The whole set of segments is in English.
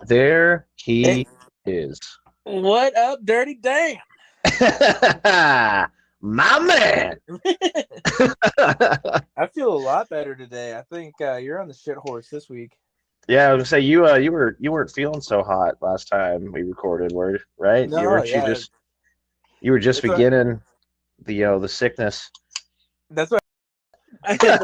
There Hey, he is. what up, Dirty Dan? My man. I feel a lot better today. I think you're on the shit horse this week. Yeah, I was gonna say you weren't feeling so hot last time we recorded, were right? You No, weren't you yeah, just you were just that's what beginning the sickness. that's what I had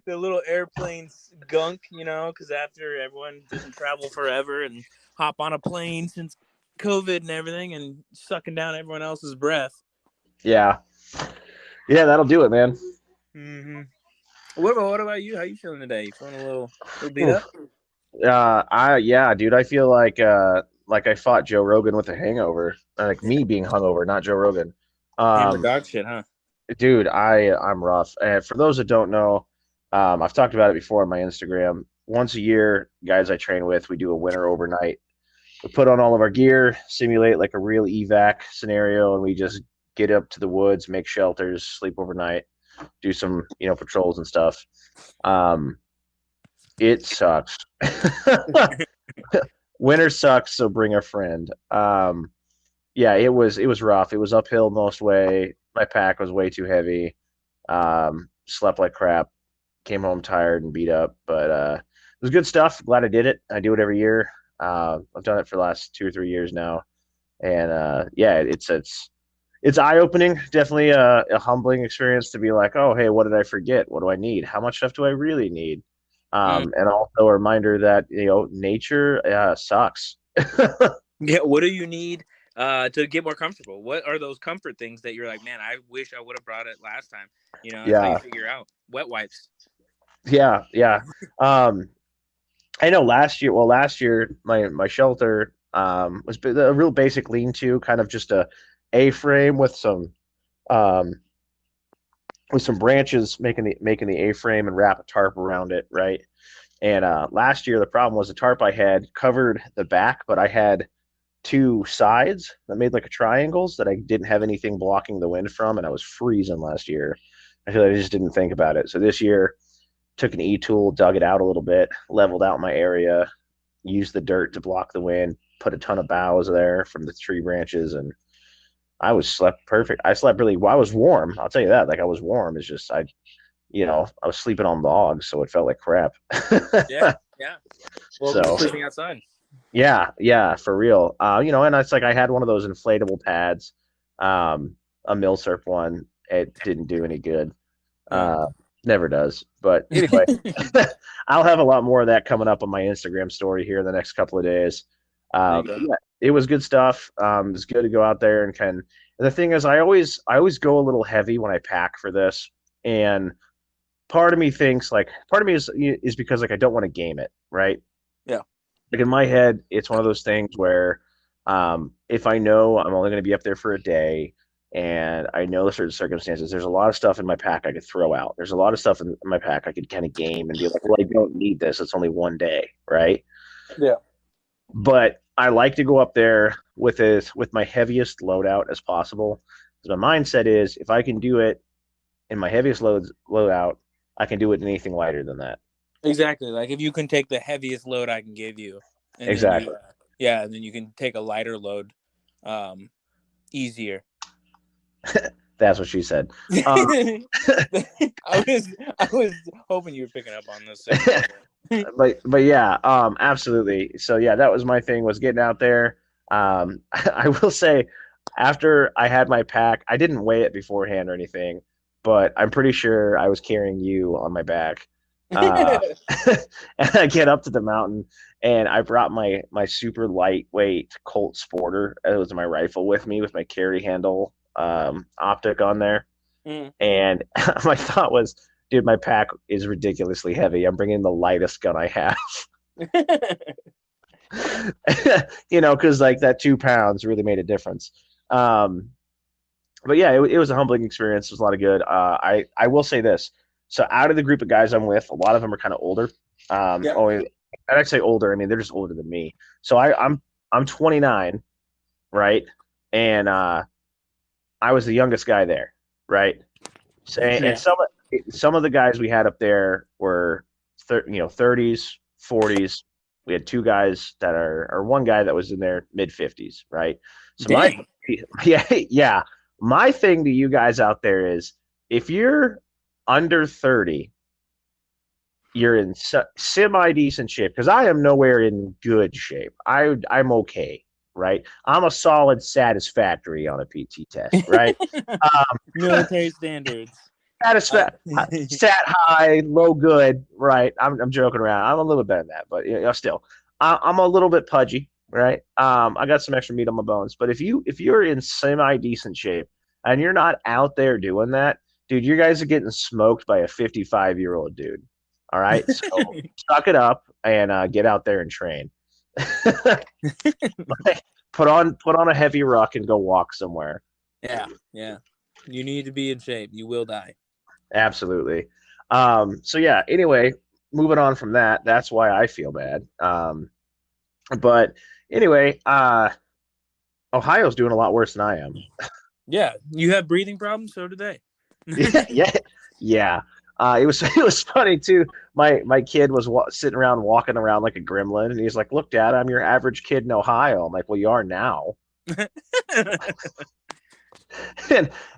the little airplane gunk, because after everyone didn't travel forever and hop on a plane since COVID and everything, and sucking down everyone else's breath. Yeah. Yeah, that'll do it, man. Mm-hmm. What about you? How you feeling today? You feeling a little beat up? Oof. Dude, I feel like I fought Joe Rogan with a hangover. Like me being hungover, not Joe Rogan. Hammer Um, dog shit, huh? Dude, I'm rough. And for those that don't know, I've talked about it before on my Instagram. Once a year, guys I train with, we do a winter overnight. We put on all of our gear, simulate like a real evac scenario, and we just get up to the woods, make shelters, sleep overnight, do some, patrols and stuff. Um, it sucks. Winter sucks, so bring a friend. Yeah, it was rough. It was uphill most way. My pack was way too heavy. Slept like crap. Came home tired and beat up, but it was good stuff. Glad I did it. I do it every year. I've done it for the last 2 or 3 years now, and yeah, it's eye opening. Definitely a humbling experience to be like, oh, hey, what did I forget? What do I need? How much stuff do I really need? Mm. And also a reminder that nature sucks. Yeah, what do you need to get more comfortable? What are those comfort things that you're like, man, I wish I would have brought it last time? That's how you Yeah, figure out. Wet wipes. yeah, yeah. Um, I know last year my shelter was a real basic lean-to, kind of just a A-frame um with some branches making the A-frame and wrap a tarp around it, right? And last year the problem was the tarp I had covered the back, but I had two sides that made like a triangles that I didn't have anything blocking the wind from, and I was freezing last year. I feel like I just didn't think about it. So this year took an e-tool, dug it out a little bit, leveled out my area, used the dirt to block the wind, put a ton of boughs there from the tree branches, and I was slept perfect. I slept really well. I was warm. I'll tell you that. Like I was warm. It's just I was sleeping on logs, so it felt like crap. Yeah, yeah. Welcome to So sleeping outside. yeah, yeah, for real. And it's like I had one of those inflatable pads, a Milsurp one. It didn't do any good. Mm. Uh, Never does. But anyway, I'll have a lot more of that coming up on my Instagram story here in the next couple of days. There you go. Yeah, it was good stuff. It's good to go out there and the thing is, I always go a little heavy when I pack for this, and part of me thinks like part of me is because like I don't want to game it, right? Yeah. Like in my head, it's one of those things where if I know I'm only going to be up there for a day and I know the certain circumstances, there's a lot of stuff in my pack I could throw out. There's a lot of stuff in my pack I could kind of game and be like, well, I don't need this. It's only one day, right? Yeah. But I like to go up there with my heaviest loadout as possible. Because my mindset is if I can do it in my heaviest loadout, I can do it in anything lighter than that. Exactly. Like if you can take the heaviest load I can give you, and then Exactly. yeah, and then you can take a lighter load, um, easier. That's what she said. Um, I was hoping you were picking up on this. but yeah, absolutely. So yeah, that was my thing was getting out there. I will say, after I had my pack, I didn't weigh it beforehand or anything, but I'm pretty sure I was carrying you on my back. Uh, and I get up to the mountain, and I brought my super lightweight Colt Sporter. It was my rifle with me with my carry handle optic on there. Mm. And my thought was, dude, my pack is ridiculously heavy. I'm bringing the lightest gun I have. Because like that 2 pounds really made a difference. Um, but yeah, it was a humbling experience. It was a lot of good. I will say this. So out of the group of guys I'm with, a lot of them are kind of older. Yeah. Only I'd say older. I mean, they're just older than me. So I'm 29, right? And I was the youngest guy there, right? So, and Yeah. some of the guys we had up there were 30s, 40s, We had two guys that are, or one guy that was in their mid-50s, right? So Dang. yeah, my thing to you guys out there is if you're under 30, you're in semi decent shape because I am nowhere in good shape. I'm okay, right? I'm a solid satisfactory on a PT test, right? Military standards. Sat high, low good, right? I'm joking around. I'm a little bit better than that, but still, I'm a little bit pudgy, right? I got some extra meat on my bones, but if you're in semi decent shape and you're not out there doing that, dude, you guys are getting smoked by a 55-year-old dude. All right, so suck it up and get out there and train. Like, put on a heavy ruck and go walk somewhere. Yeah. You need to be in shape. You will die. Absolutely. So yeah, anyway, moving on from that, that's why I feel bad. But anyway, Ohio's doing a lot worse than I am. Yeah, you have breathing problems, so do they. Yeah. It was funny too. My kid was sitting around walking around like a gremlin, and he's like, "Look, Dad, I'm your average kid in Ohio." I'm like, "Well, you are now."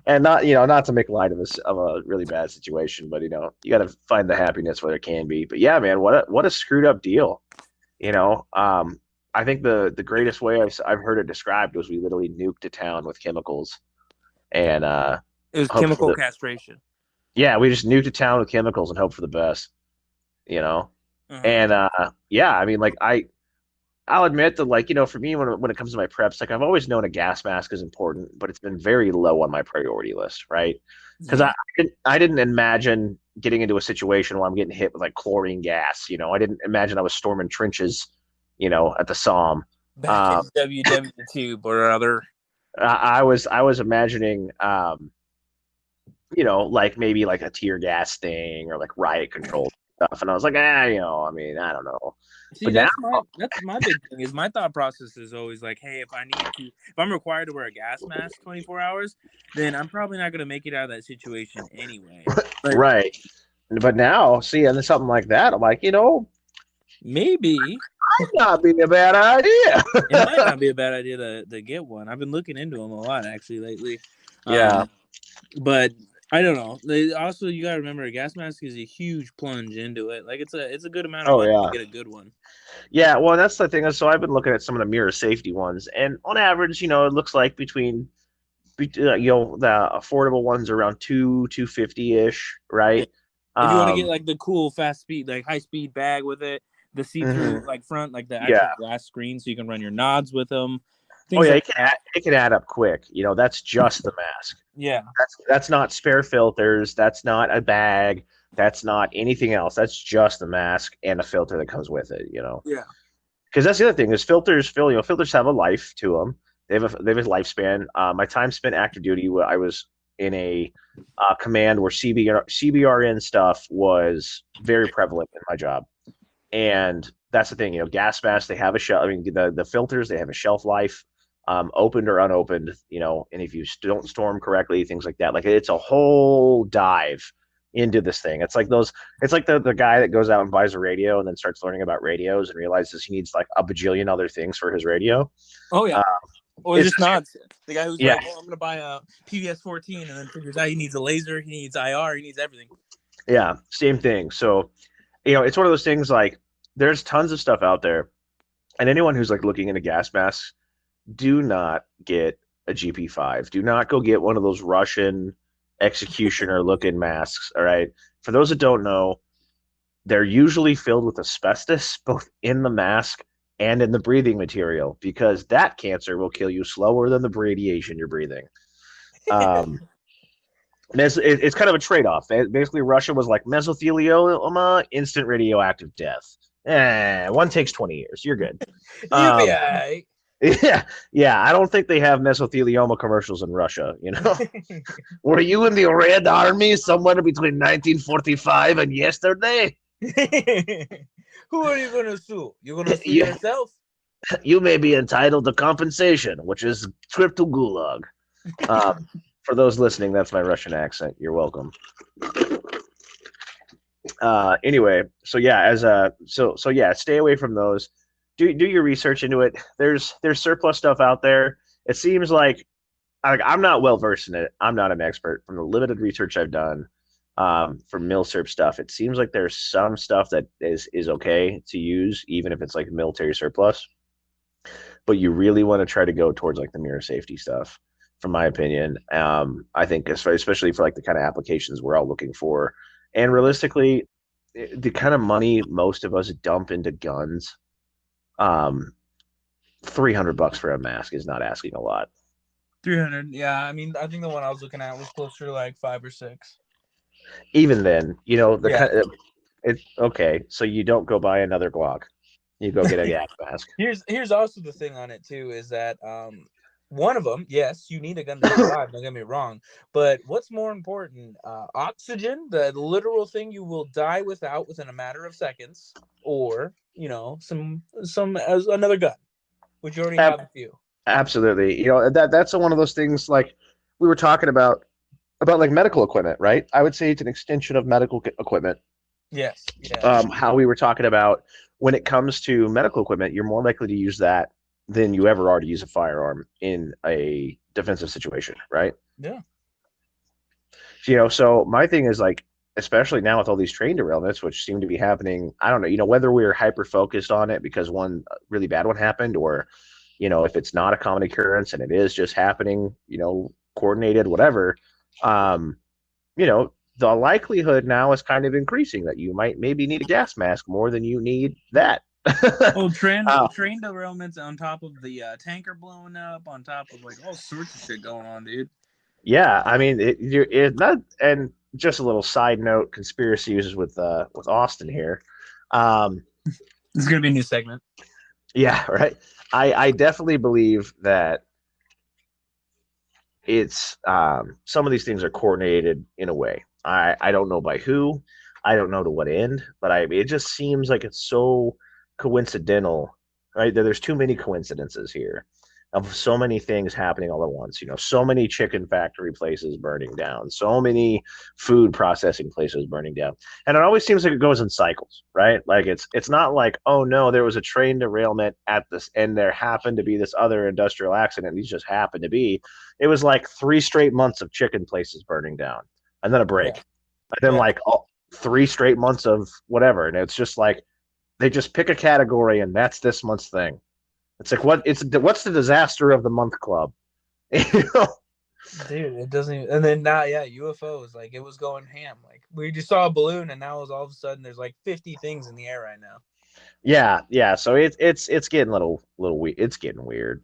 and not to make light of a really bad situation, but you got to find the happiness where there can be. But yeah, man, what a screwed up deal. I think the greatest way I've heard it described was we literally nuked a town with chemicals, and it was chemical castration. Yeah, we just nuked a town with chemicals and hoped for the best. And yeah, I mean, like I'll admit that, like, for me, when it comes to my preps, like I've always known a gas mask is important, but it's been very low on my priority list, right? Because I didn't imagine getting into a situation where I'm getting hit with like chlorine gas. I didn't imagine I was storming trenches, at the Somme. Back in WW Tube or other. I was imagining, like maybe like a tear gas thing or like riot control stuff, and I was like, I mean, I don't know. See, that's my big thing. Is my thought process is always like, hey, if I'm required to wear a gas mask 24 hours, then I'm probably not going to make it out of that situation anyway. Right. But now, see, and something like that, I'm like, maybe might not be a bad idea. It might not be a bad idea to get one. I've been looking into them a lot actually lately. Yeah. But I don't know. Also, you gotta remember, a gas mask is a huge plunge into it. Like it's a good amount of money to get a good one. Yeah, well, that's the thing. So I've been looking at some of the mirror safety ones, and on average, it looks like between the affordable ones are around $250-ish, right? If you want to get like the cool fast speed, like high speed bag with it, the see-through like front, like the actual glass screen, so you can run your nods with them. It can add up quick. That's just the mask. Yeah, that's not spare filters. That's not a bag. That's not anything else. That's just the mask and a filter that comes with it. Yeah. Because that's the other thing is filters. Filters have a life to them. They have a lifespan. My time spent active duty, I was in a command where CBRN stuff was very prevalent in my job, and that's the thing. Gas masks, they have a shelf. I mean, the filters, they have a shelf life. Opened or unopened, and if you don't storm correctly, things like that. Like it's a whole dive into this thing. It's like the guy that goes out and buys a radio and then starts learning about radios and realizes he needs like a bajillion other things for his radio. Oh yeah. Or just not the guy who's like, oh, I'm gonna buy a PVS 14 and then figures out he needs a laser, he needs IR, he needs everything. Yeah, same thing. So, it's one of those things, like there's tons of stuff out there, and anyone who's like looking into gas masks, do not get a GP5. Do not go get one of those Russian executioner looking masks. All right. For those that don't know, they're usually filled with asbestos, both in the mask and in the breathing material, because that cancer will kill you slower than the radiation you're breathing. It's kind of a trade-off. Basically, Russia was like mesothelioma, instant radioactive death. One takes 20 years. You're good. You'll be all right. Yeah. I don't think they have mesothelioma commercials in Russia. Were you in the Red Army somewhere between 1945 and yesterday? Who are you going to sue? You're going to sue yourself? You may be entitled to compensation, which is trip to Gulag. For those listening, that's my Russian accent. You're welcome. Anyway, so yeah, yeah, stay away from those. Do your research into it. There's surplus stuff out there. It seems like I'm not well versed in it. I'm not an expert. From the limited research I've done for milsurp stuff, it seems like there's some stuff that is okay to use, even if it's like military surplus. But you really want to try to go towards like the mirror safety stuff, from my opinion. I think especially for like the kind of applications we're all looking for, and realistically, the kind of money most of us dump into guns, um, $300 for a mask is not asking a lot. 300. Yeah, I mean, I think the one I was looking at was closer to like 5 or 6. Even then, the Yeah. kind of it's okay. So you don't go buy another Glock. You go get a gas mask. Here's also the thing on it too is that one of them, yes, you need a gun to survive. Don't get me wrong, but what's more important, oxygen, the literal thing you will die without within a matter of seconds, or some another gun, which you already have a few. Absolutely. That's one of those things like we were talking about like medical equipment, right? I would say it's an extension of medical equipment. Yes. Yeah. How we were talking about when it comes to medical equipment, you're more likely to use that than you ever are to use a firearm in a defensive situation, right? Yeah. So my thing is like, especially now with all these train derailments, which seem to be happening, I don't know, whether we're hyper focused on it because one really bad one happened, or, if it's not a common occurrence and it is just happening, coordinated, whatever, um, the likelihood now is kind of increasing that you might maybe need a gas mask more than you need that. train derailments on top of the tanker blowing up, on top of like all sorts of shit going on, dude. Yeah, I mean, it not, and just a little side note, conspiracies with Austin here. This is gonna be a new segment. Yeah, right. I definitely believe that it's some of these things are coordinated in a way. I don't know by who, I don't know to what end, but it just seems like it's so coincidental, right? There's too many coincidences here of so many things happening all at once. So many chicken factory places burning down, so many food processing places burning down, and it always seems like it goes in cycles, right? Like it's not like, oh no, there was a train derailment at this, and there happened to be this other industrial accident. These just happened to be. It was like 3 straight months of chicken places burning down, and then a break, and then like 3 straight months of whatever, and it's just like they just pick a category, and that's this month's thing. It's like what's the disaster of the month club? Dude, it doesn't even, and then now, UFOs, like it was going ham. Like we just saw a balloon, and now all of a sudden there's like 50 things in the air right now. Yeah. So it's getting little it's getting weird.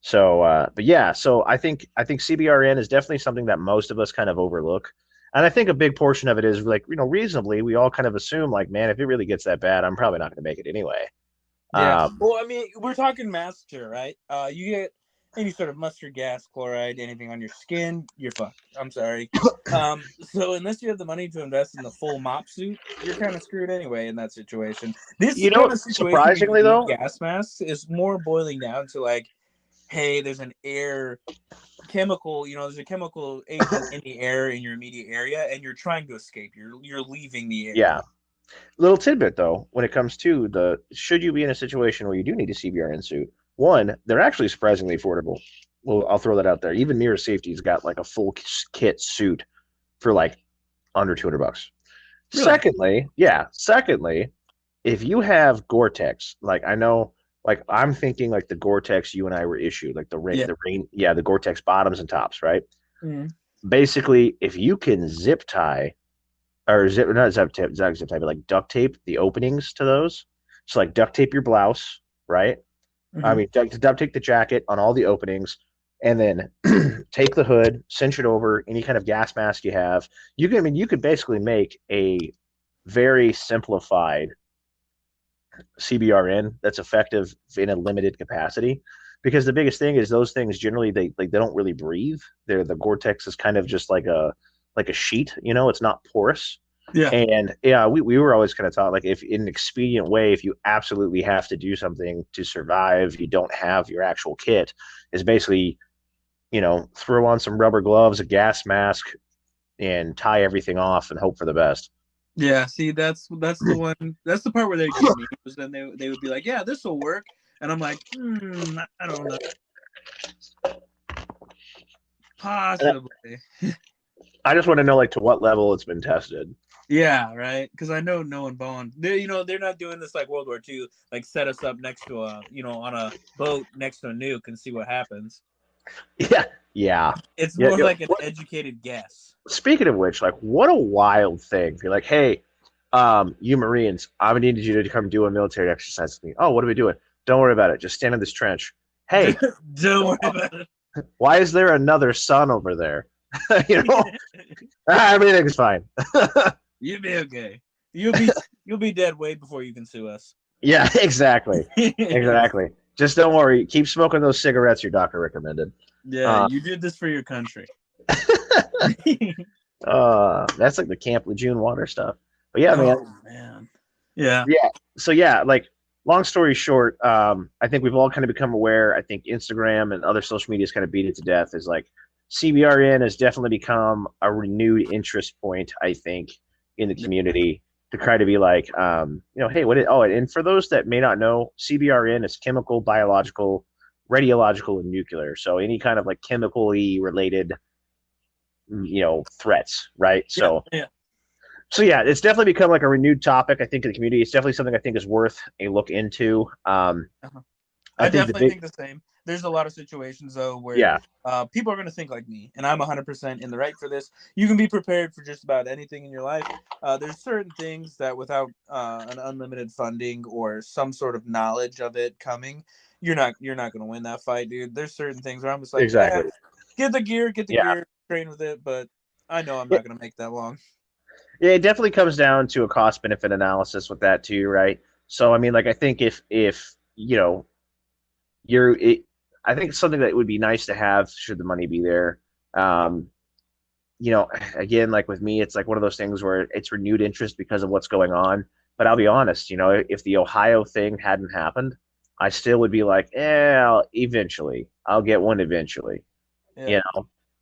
So but yeah, so I think CBRN is definitely something that most of us kind of overlook. And I think a big portion of it is like, reasonably, we all kind of assume like, man, if it really gets that bad, I'm probably not going to make it anyway. Yeah. Well, I mean, we're talking mask here, right? You get any sort of mustard gas, chloride, anything on your skin, you're fucked. I'm sorry. So unless you have the money to invest in the full mop suit, you're kind of screwed anyway in that situation. This kind of situation where surprisingly you though, need gas masks is more boiling down to like, hey, there's an air chemical, there's a chemical agent in the air in your immediate area, and you're trying to escape. You're leaving the air. yeah. Little tidbit though, when it comes to should you be in a situation where you do need a CBRN suit, one, they're actually surprisingly affordable. Well, I'll throw that out there. Even Mirror Safety's got like a full kit suit for like under $200. Really? Secondly, if you have Gore-Tex, like I know, like I'm thinking like the Gore-Tex you and I were issued, like the Gore-Tex bottoms and tops, right? Mm-hmm. Basically, if you can zip tie or not zip tape, but like duct tape the openings to those. So like duct tape your blouse, right? Mm-hmm. I mean, duct tape the jacket on all the openings, and then take the hood, cinch it over any kind of gas mask you have. You could basically make a very simplified CBRN that's effective in a limited capacity. Because the biggest thing is those things generally they don't really breathe. The Gore-Tex is kind of just like a sheet, it's not porous. Yeah. And yeah, we were always kind of taught like if in an expedient way, if you absolutely have to do something to survive, you don't have your actual kit, is basically, throw on some rubber gloves, a gas mask, and tie everything off and hope for the best. Yeah, see, that's the one. That's the part where they get me. Because then they would be like, "Yeah, this will work," and I'm like, I don't know, possibly. I just want to know, like, to what level it's been tested. Yeah, right. Because I know Noah and Bond. They're not doing this like World War II, like set us up next to on a boat next to a nuke and see what happens. Yeah, yeah, It's yeah. more like an educated guess. Speaking of which, like, what a wild thing. You're like, hey, you Marines, I'm gonna need you to come do a military exercise with me. Oh, what are we doing? Don't worry about it. Just stand in this trench. Hey, Don't worry about it. why is there another sun over there? You know, everything's fine. You'll be okay. You'll be dead way before you can sue us. Yeah, exactly, exactly. Just don't worry. Keep smoking those cigarettes your doctor recommended. Yeah, you did this for your country. That's like the Camp Lejeune water stuff. But yeah, Oh man. Yeah. yeah. So yeah, like long story short, I think we've all kind of become aware. I think Instagram and other social medias kind of beat it to death. Is like CBRN has definitely become a renewed interest point. I think in the community to try to be like, hey, and for those that may not know, CBRN is chemical, biological, radiological, and nuclear. So any kind of like chemically related, threats, right? Yeah. So yeah, it's definitely become like a renewed topic. I think in the community, it's definitely something I think is worth a look into. Uh-huh. I definitely think the same. There's a lot of situations though where people are going to think like me, and I'm 100% in the right for this. You can be prepared for just about anything in your life. There's certain things that without an unlimited funding or some sort of knowledge of it coming, you're not going to win that fight, dude. There's certain things where I'm just like, exactly. get the gear, Yeah. train with it, but I know I'm not going to make that long. Yeah, it definitely comes down to a cost benefit analysis with that too, right? So I mean, like I think if you're it, I think it's something that would be nice to have should the money be there. Um, again, like with me, it's like one of those things where it's renewed interest because of what's going on. But I'll be honest, if the Ohio thing hadn't happened, I still would be like, eventually, I'll get one eventually. Yeah.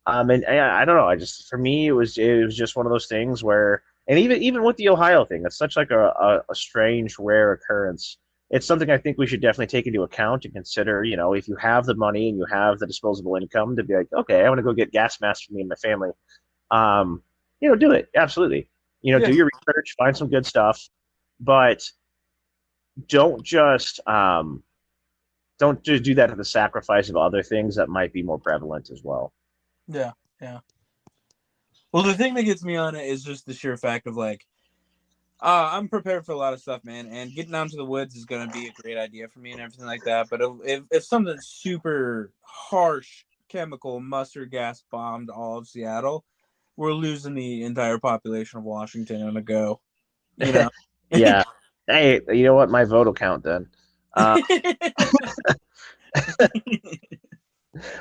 And I don't know. For me, it was just one of those things where, and even with the Ohio thing, it's such like a strange, rare occurrence. It's something I think we should definitely take into account and consider. If you have the money and you have the disposable income to be like, okay, I want to go get gas masks for me and my family. Do it absolutely. Do your research, find some good stuff, but don't just do that at the sacrifice of other things that might be more prevalent as well. Yeah. Well, the thing that gets me on it is just the sheer fact of like, I'm prepared for a lot of stuff, man, and getting out into the woods is going to be a great idea for me and everything like that. But if something super harsh, chemical, mustard gas bombed all of Seattle, we're losing the entire population of Washington in a go. Yeah. Hey, you know what? My vote will count then.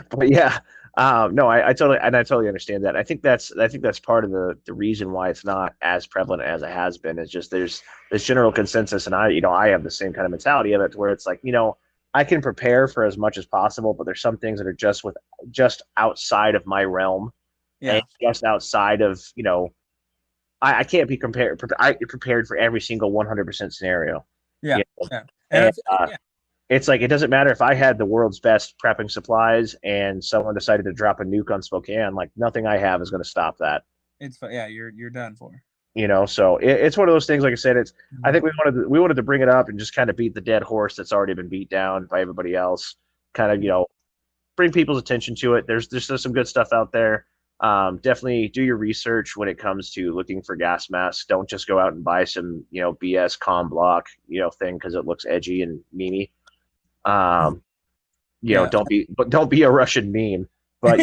But yeah, no, I totally understand that. I think that's part of the reason why it's not as prevalent as it has been. Is just there's this general consensus, and I have the same kind of mentality of it, where it's like I can prepare for as much as possible, but there's some things that are just outside of my realm, and just outside of I can't be prepared for every single 100% scenario. Yeah, And it's like it doesn't matter if I had the world's best prepping supplies and someone decided to drop a nuke on Spokane. Like nothing I have is going to stop that. You're done for. So it's one of those things. Like I said, I think we wanted to bring it up and just kind of beat the dead horse that's already been beat down by everybody else. Kind of bring people's attention to it. There's some good stuff out there. Definitely do your research when it comes to looking for gas masks. Don't just go out and buy some BS com block thing because it looks edgy and memey. Don't be a Russian meme, but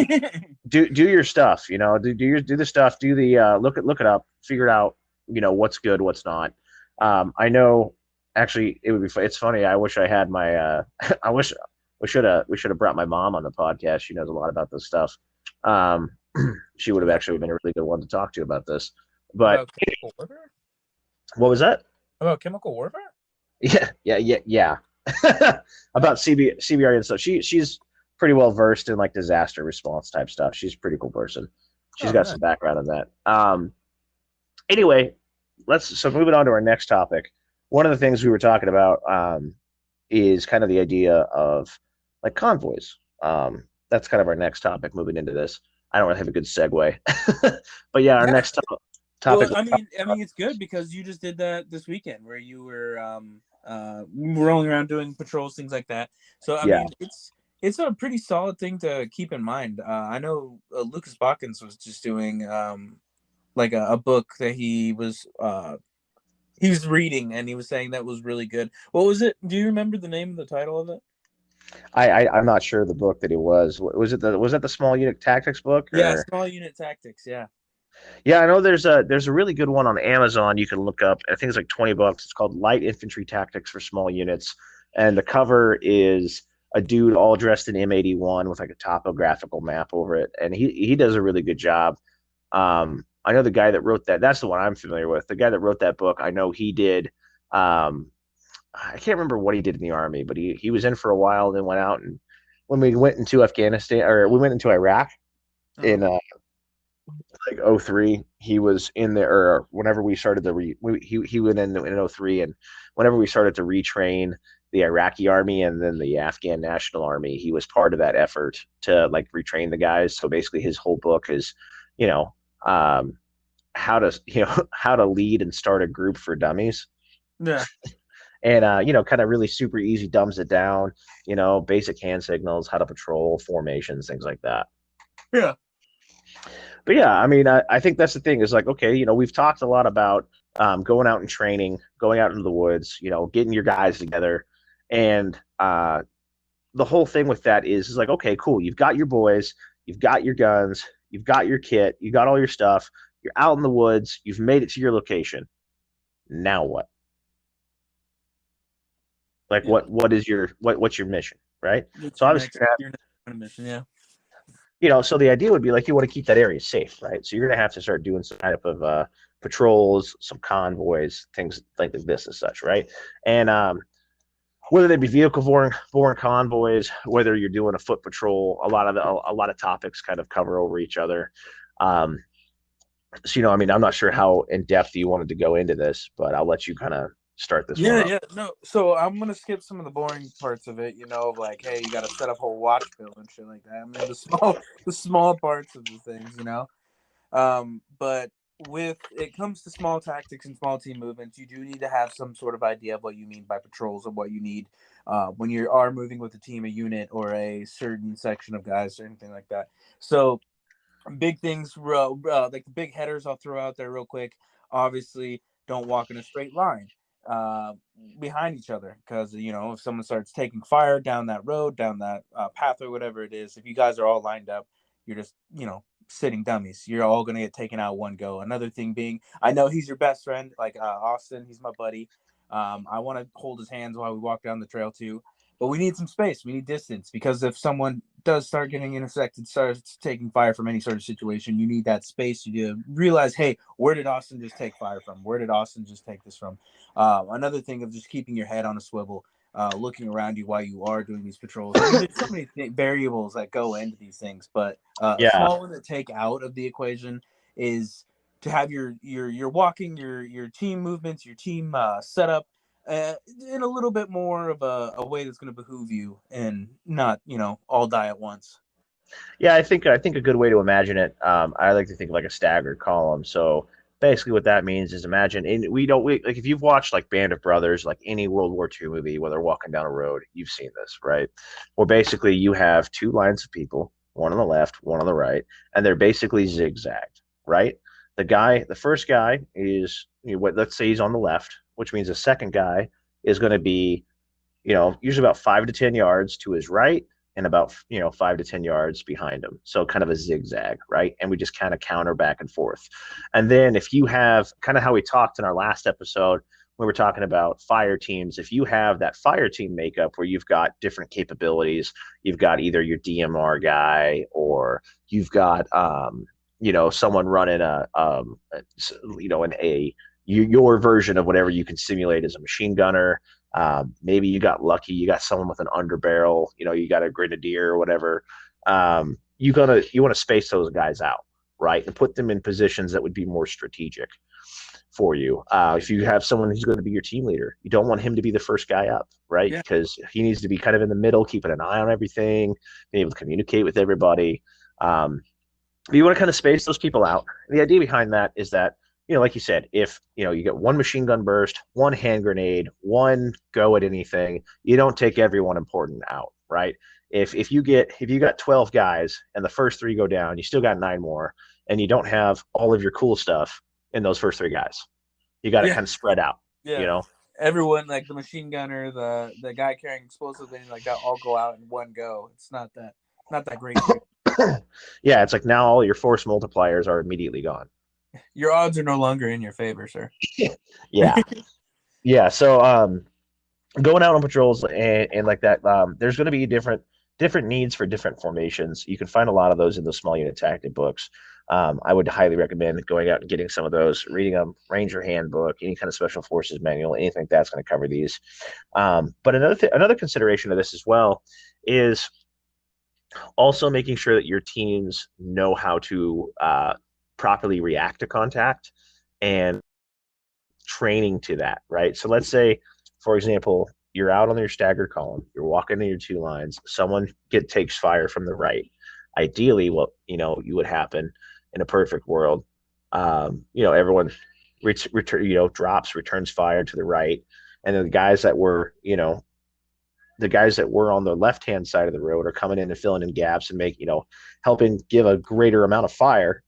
do your stuff. Do the stuff. Do the look it up. Figure it out. What's good, what's not. I know. Actually, it would be. It's funny. I wish I had my. I wish we should have brought my mom on the podcast. She knows a lot about this stuff. She would have actually been a really good one to talk to about this. But about chemical warfare? What was that? About chemical warfare? Yeah. About CBR and stuff. She's pretty well versed in like disaster response type stuff. She's a pretty cool person. She's got some background on that. Anyway, so moving on to our next topic. One of the things we were talking about is kind of the idea of like convoys. That's kind of our next topic moving into this. I don't really have a good segue, but yeah, our Yeah. next topic. Well, I mean, it's good because you just did that this weekend where you were rolling around doing patrols, things like that. So, I Yeah, mean, it's a pretty solid thing to keep in mind. I know Lucas Bockins was just doing like a book that he was reading, and he was saying that was really good. What was it? Do you remember the name of the title of it? I'm not sure the book that he was that the small unit tactics book Yeah, or Small Unit Tactics. Yeah. yeah, I know there's a really good one on Amazon you can look up. I think it's like $20. It's called Light Infantry Tactics for Small Units, and the cover is a dude all dressed in M81 with like a topographical map over it, and he does a really good job. I know the guy that wrote that. That's the one I'm familiar with. The guy that wrote that book, I know he did. Um, I can't remember what he did in the army, but he was in for a while, and then went out and when we went into Afghanistan or we went into Iraq Uh-huh. in like '03, he was in there, or whenever we started he went in '03, and whenever we started to retrain the Iraqi army and then the Afghan National Army, he was part of that effort to like retrain the guys. So basically his whole book is, you know, um, how to how to lead and start a group for dummies, Yeah. and kind of really super easy dumbs it down, basic hand signals, how to patrol, formations, things like that. Yeah. But yeah, I mean, I think that's the thing is like, okay, we've talked a lot about going out and training, going out into the woods, getting your guys together. And the whole thing with that is like, okay, cool. You've got your boys, you've got your guns, you've got your kit, you got all your stuff, you're out in the woods, you've made it to your location. Now what? Like, Yeah. what's your mission, right? What's So obviously, your next mission? Yeah. so the idea would be like you want to keep that area safe, right? So you're going to have to start doing some type of patrols, some convoys, things like this and such, right? And whether they be vehicle-borne convoys, whether you're doing a foot patrol, a lot of topics kind of cover over each other. Um, so I mean, I'm not sure how in depth you wanted to go into this, but I'll let you kind of start this one Yeah, up. yeah, no. So I'm gonna skip some of the boring parts of it. Like, hey, you got to set up a watch bill and shit like that. I mean, the small parts of the things. But with it comes to small tactics and small team movements, you do need to have some sort of idea of what you mean by patrols and what you need when you are moving with a team, a unit, or a certain section of guys or anything like that. So big things, like the big headers, I'll throw out there real quick. Obviously, don't walk in a straight line uh, behind each other because if someone starts taking fire down that road, down that pathway, whatever it is, if you guys are all lined up, you're just sitting dummies. You're all gonna get taken out one go. Another thing being, I know he's your best friend, like Austin. He's my buddy. I want to hold his hands while we walk down the trail too. But we need some space. We need distance because if someone does start getting intersected, starts taking fire from any sort of situation, you need that space. You realize, hey, where did Austin just take fire from? Where did Austin just take this from? Another thing of just keeping your head on a swivel, looking around you while you are doing these patrols. I mean, there's so many variables that go into these things, but a Yeah, small one to take out of the equation is to have your walking, your team movements, your team setup in a little bit more of a way that's going to behoove you and not all die at once. yeah. I think a good way to imagine it. I like to think of like a staggered column. So basically, what that means is imagine, and we like if you've watched like Band of Brothers, like any World War II movie, where they're walking down a road, you've seen this, right? Well, basically, you have two lines of people, one on the left, one on the right, and they're basically zigzagged, right? The first guy is, let's say he's on the left, which means the second guy is going to be, usually about 5 to 10 yards to his right and about 5 to 10 yards behind him. So kind of a zigzag, right? And we just kind of counter back and forth. And then if you have kind of how we talked in our last episode, we were talking about fire teams. If you have that fire team makeup where you've got different capabilities, you've got either your DMR guy or you've got someone running your version of whatever you can simulate as a machine gunner. Maybe you got lucky, you got someone with an underbarrel, you got a grenadier or whatever. You want to space those guys out, right, and put them in positions that would be more strategic. for you. If you have someone who's going to be your team leader, you don't want him to be the first guy up, right? Yeah. Because he needs to be kind of in the middle, keeping an eye on everything, being able to communicate with everybody. But you want to kind of space those people out. And the idea behind that is that, like you said, if you get one machine gun burst, one hand grenade, one go at anything, you don't take everyone important out, right? If you got 12 guys and the first 3 go down, you still got 9 more, and you don't have all of your cool stuff in those first 3 guys. You got to kind of spread out, Yeah. Everyone, like the machine gunner, the guy carrying explosives, anything like that, all go out in one go. It's not that great. Yeah, it's like now all your force multipliers are immediately gone. Your odds are no longer in your favor, sir. Yeah. Yeah. So going out on patrols and like that, there's going to be different needs for different formations. You can find a lot of those in the small unit tactic books. I would highly recommend going out and getting some of those, reading them, Ranger Handbook, any kind of Special Forces manual, anything like that's going to cover these. But another consideration of this as well is also making sure that your teams know how to properly react to contact and training to that, right? So let's say, for example, you're out on your staggered column, you're walking in your 2 lines, someone takes fire from the right. Ideally, what you would happen in a perfect world, everyone returns fire to the right, and then the guys that were on the left-hand side of the road are coming in and filling in gaps and helping give a greater amount of fire.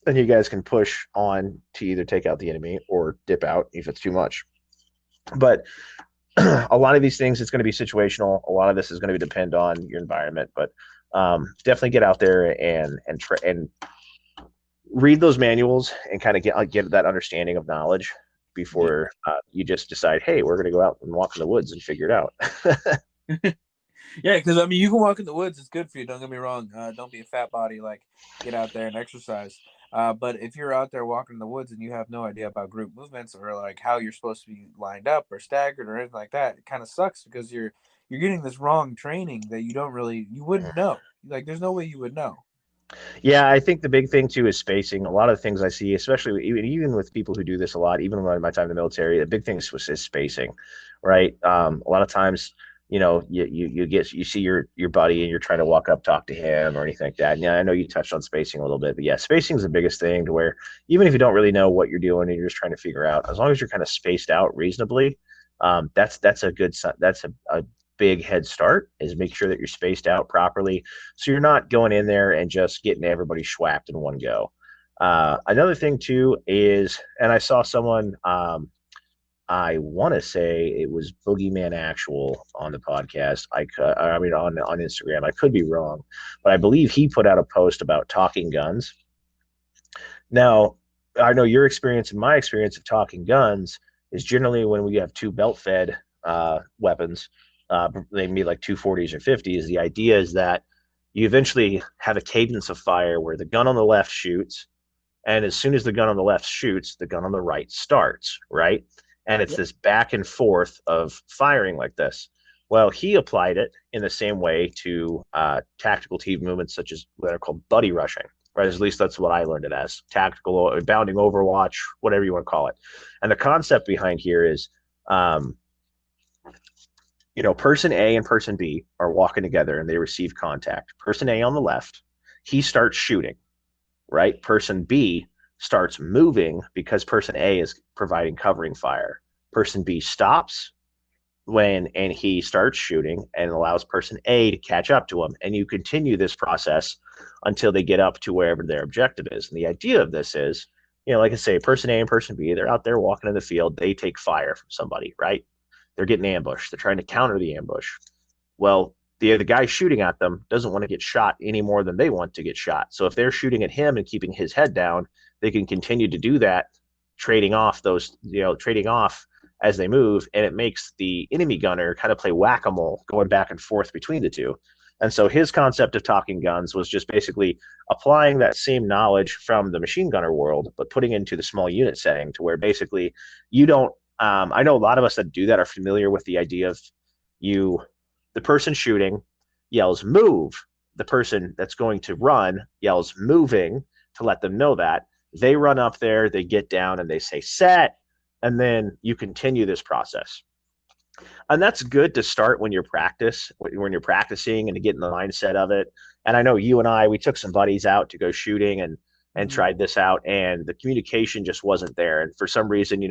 Then you guys can push on to either take out the enemy or dip out if it's too much. But a lot of these things, it's going to be situational. A lot of this is going to depend on your environment, but definitely get out there and read those manuals and kind of get that understanding of knowledge before you just decide, hey, we're going to go out and walk in the woods and figure it out. Yeah, because you can walk in the woods. It's good for you. Don't get me wrong. Don't be a fat body. Like, get out there and exercise. But if you're out there walking in the woods and you have no idea about group movements or like how you're supposed to be lined up or staggered or anything like that, it kind of sucks because you're getting this wrong training that you wouldn't know. Like, there's no way you would know. Yeah, I think the big thing too is spacing. A lot of the things I see, especially even with people who do this a lot, even in my time in the military, the big thing is spacing, right? A lot of times, you see your buddy and you're trying to walk up, talk to him or anything like that. And yeah, I know you touched on spacing a little bit, but yeah, spacing is the biggest thing, to where even if you don't really know what you're doing and you're just trying to figure out, as long as you're kind of spaced out reasonably, that's a big head start, is make sure that you're spaced out properly, so you're not going in there and just getting everybody schwacked in one go. Another thing too is, and I saw someone, I want to say it was Boogeyman Actual on the podcast. On Instagram. I could be wrong, but I believe he put out a post about talking guns. Now, I know your experience and my experience of talking guns is generally when we have 2 belt-fed weapons. They may be like 240s or 50s. The idea is that you eventually have a cadence of fire where the gun on the left shoots, and as soon as the gun on the left shoots, the gun on the right starts, right? And it's this back and forth of firing like this. Well, he applied it in the same way to tactical team movements, such as what are called buddy rushing, right? At least that's what I learned it as. Tactical, bounding overwatch, whatever you want to call it. And the concept behind here is, person A and person B are walking together and they receive contact. Person A on the left, he starts shooting, right? Person B starts moving because person A is providing covering fire. Person B stops and he starts shooting and allows person A to catch up to him. And you continue this process until they get up to wherever their objective is. And the idea of this is, like I say, person A and person B, they're out there walking in the field. They take fire from somebody, right? They're getting ambushed. They're trying to counter the ambush. Well, the guy shooting at them doesn't want to get shot any more than they want to get shot. So if they're shooting at him and keeping his head down, they can continue to do that, trading off as they move, and it makes the enemy gunner kind of play whack-a-mole, going back and forth between the two. And so his concept of talking guns was just basically applying that same knowledge from the machine gunner world, but putting it into the small unit setting, to where basically you don't I know a lot of us that do that are familiar with the idea of the person shooting yells move, the person that's going to run yells moving to let them know that. They run up there, they get down, and they say set, and then you continue this process. And that's good to start when you're practicing and to get in the mindset of it. And I know you and I, we took some buddies out to go shooting and tried this out, and the communication just wasn't there. And for some reason,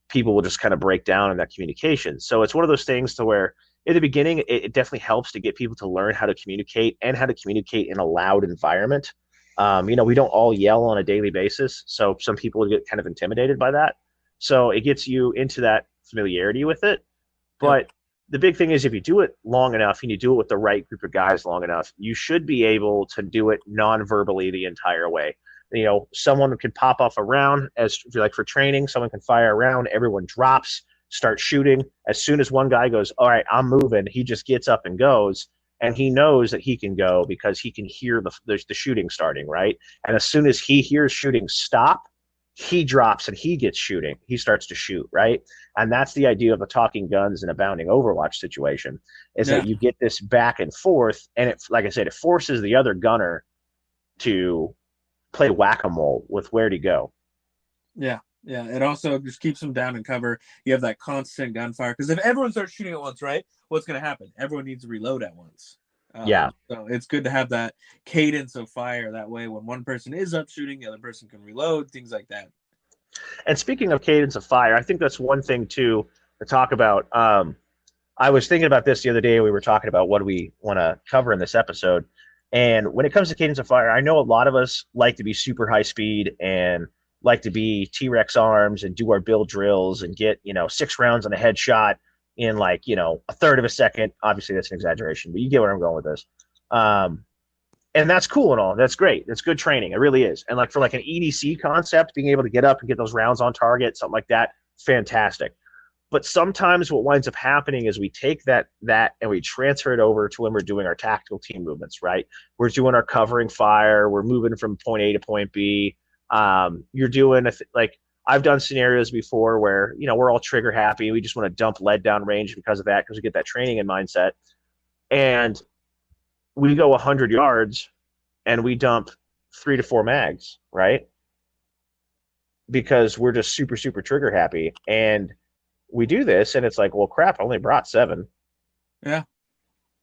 people will just kind of break down in that communication. So it's one of those things to where in the beginning, it definitely helps to get people to learn how to communicate and how to communicate in a loud environment. We don't all yell on a daily basis, so some people get kind of intimidated by that. So it gets you into that familiarity with it. But the big thing is, if you do it long enough and you do it with the right group of guys long enough, you should be able to do it non-verbally the entire way. Someone could pop off a round for training, someone can fire a round, everyone drops, start shooting. As soon as one guy goes, all right, I'm moving, he just gets up and goes, and he knows that he can go because he can hear the shooting starting, right? And as soon as he hears shooting stop, he drops and he gets shooting. He starts to shoot, right? And that's the idea of a talking guns and a bounding Overwatch situation, is that you get this back and forth, and it, like I said, it forces the other gunner to play whack-a-mole with where to go. Yeah. It also just keeps them down in cover. You have that constant gunfire, because if everyone starts shooting at once, right, what's going to happen? Everyone needs to reload at once. So it's good to have that cadence of fire. That way, when one person is up shooting, the other person can reload, things like that. And speaking of cadence of fire, I think that's one thing too to talk about. I was thinking about this the other day. We were talking about what we want to cover in this episode. And when it comes to cadence of fire, I know a lot of us like to be super high speed and like to be T-Rex arms and do our build drills and get, 6 rounds on a headshot in a third of a second. Obviously, that's an exaggeration, but you get where I'm going with this. And that's cool and all. That's great. That's good training. It really is. And for an EDC concept, being able to get up and get those rounds on target, something like that, fantastic. But sometimes what winds up happening is we take that and we transfer it over to when we're doing our tactical team movements, right? We're doing our covering fire. We're moving from point A to point B. You're doing I've done scenarios before where, we're all trigger happy. We just want to dump lead down range because of that, because we get that training and mindset. And we go 100 yards and we dump 3 to 4 mags, right? Because we're just super, super trigger happy. And we do this and it's like, well, crap, I only brought 7. Yeah.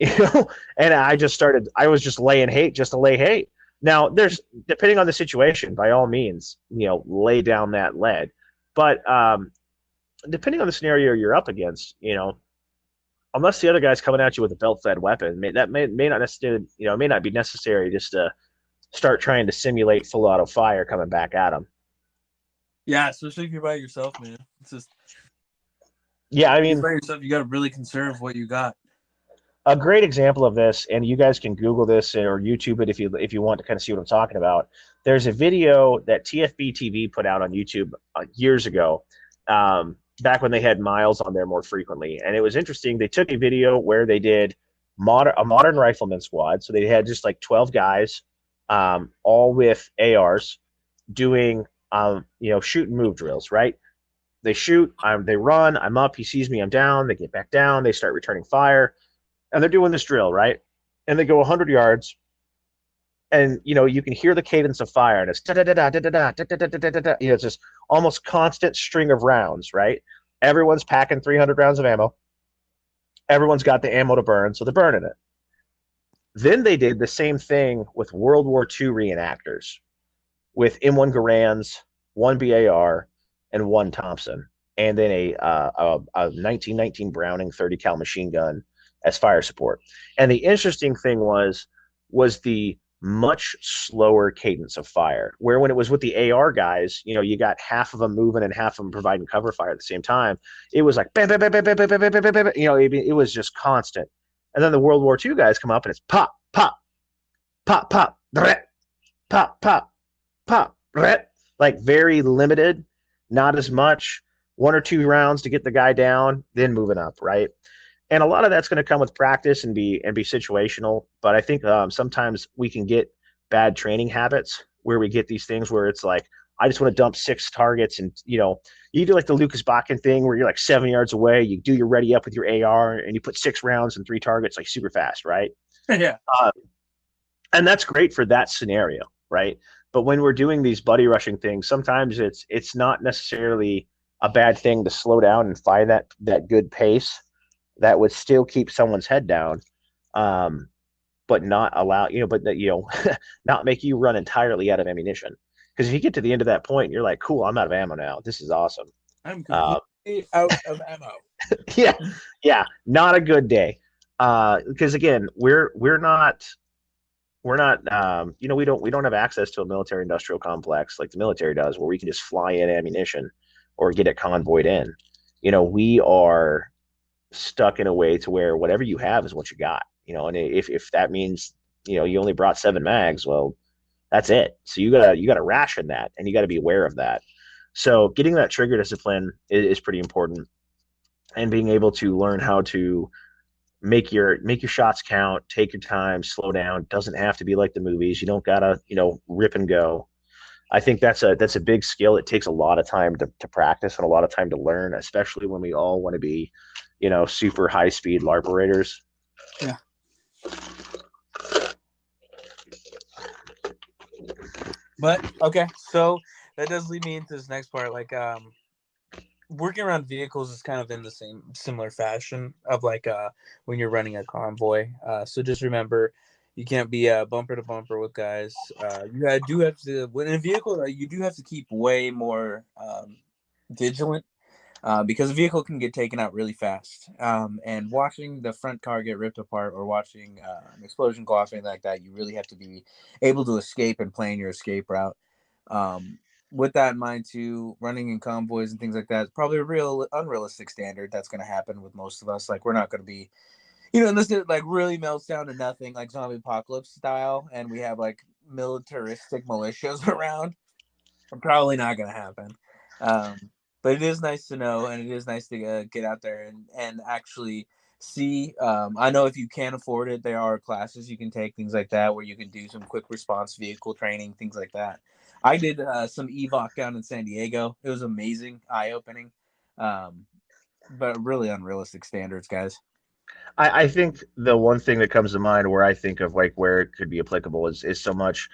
And I was just laying hate just to lay hate. Now, there's, depending on the situation, by all means, lay down that lead. But depending on the scenario you're up against, unless the other guy's coming at you with a belt-fed weapon, that may not necessarily, it may not be necessary just to start trying to simulate full auto fire coming back at him. Yeah, especially if you're by yourself, man. It's just by yourself, you got to really conserve what you got. A great example of this, and you guys can Google this or YouTube it if you want to kind of see what I'm talking about. There's a video that TFB TV put out on YouTube years ago, back when they had Miles on there more frequently. And it was interesting. They took a video where they did a modern rifleman squad. So they had just 12 guys, all with ARs, doing shoot and move drills, right? They shoot, they run, I'm up, he sees me, I'm down, they get back down, they start returning fire. And they're doing this drill, right? And they go 100 yards, and you can hear the cadence of fire, and it's it's just almost constant string of rounds, right? Everyone's packing 300 rounds of ammo. Everyone's got the ammo to burn, so they're burning it. Then they did the same thing with World War II reenactors, with M1 Garands, 1 BAR, and 1 Thompson, and then a 1919 Browning 30 cal machine gun as fire support. And the interesting thing was the much slower cadence of fire, where when it was with the AR guys, you got half of them moving and half of them providing cover fire at the same time. It was like bam, bam, bam, bam, bam, bam, bam, bam, bam, it was just constant. And then the World War II guys come up and it's pop, pop, pop, pop, pop, pop, pop, like very limited, not as much, 1 or 2 rounds to get the guy down, then moving up, right? And a lot of that's going to come with practice and be situational. But I think sometimes we can get bad training habits where we get these things where it's like, I just want to dump 6 targets, and you do like the Lucas Bakken thing where you're 7 yards away, you do your ready up with your AR, and you put 6 rounds and 3 targets super fast, right? Yeah. And that's great for that scenario, right? But when we're doing these buddy rushing things, sometimes it's not necessarily a bad thing to slow down and find that good pace that would still keep someone's head down, um, but not allow but that not make you run entirely out of ammunition. Because if you get to the end of that point, you're like, cool, I'm out of ammo now. This is awesome. I'm Uh, completely out of ammo. yeah, yeah, not a good day. Because again, we're not we don't have access to a military industrial complex like the military does where we can just fly in ammunition or get it convoyed in. We are stuck in a way to where whatever you have is what you got. And if that means you only brought 7 mags, well, that's it. So you gotta ration that, and you got to be aware of that. So getting that trigger discipline is pretty important, and being able to learn how to make your shots count, take your time, slow down. It doesn't have to be like the movies. You don't gotta rip and go. I think that's a big skill. It takes a lot of time to practice and a lot of time to learn, especially when we all want to be super high speed LARP operators. Yeah. But okay, so that does lead me into this next part. Like, working around vehicles is kind of in the similar fashion of like when you're running a convoy. So just remember, you can't be bumper to bumper with guys. You do have to, when in a vehicle, you do have to keep way more vigilant. Because a vehicle can get taken out really fast. And watching the front car get ripped apart or watching an explosion go off, anything like that, you really have to be able to escape and plan your escape route. With that in mind, too, running in convoys and things like that is probably a real unrealistic standard that's going to happen with most of us. Like, we're not going to be, unless it like really melts down to nothing, like zombie apocalypse style, and we have like militaristic militias around. Probably not going to happen. But it is nice to know, and it is nice to get out there and actually see. I know if you can't afford it, there are classes you can take, things like that, where you can do some quick response vehicle training, things like that. I did some EVOC down in San Diego. It was amazing, eye-opening, but really unrealistic standards, guys. I think the one thing that comes to mind where I think of like where it could be applicable is so much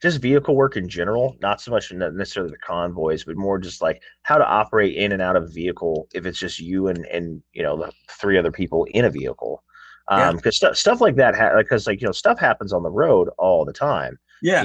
just vehicle work in general, not so much necessarily the convoys, but more just like how to operate in and out of a vehicle if it's just you and the 3 other people in a vehicle. Yeah. Because stuff like that, because stuff happens on the road all the time. Yeah.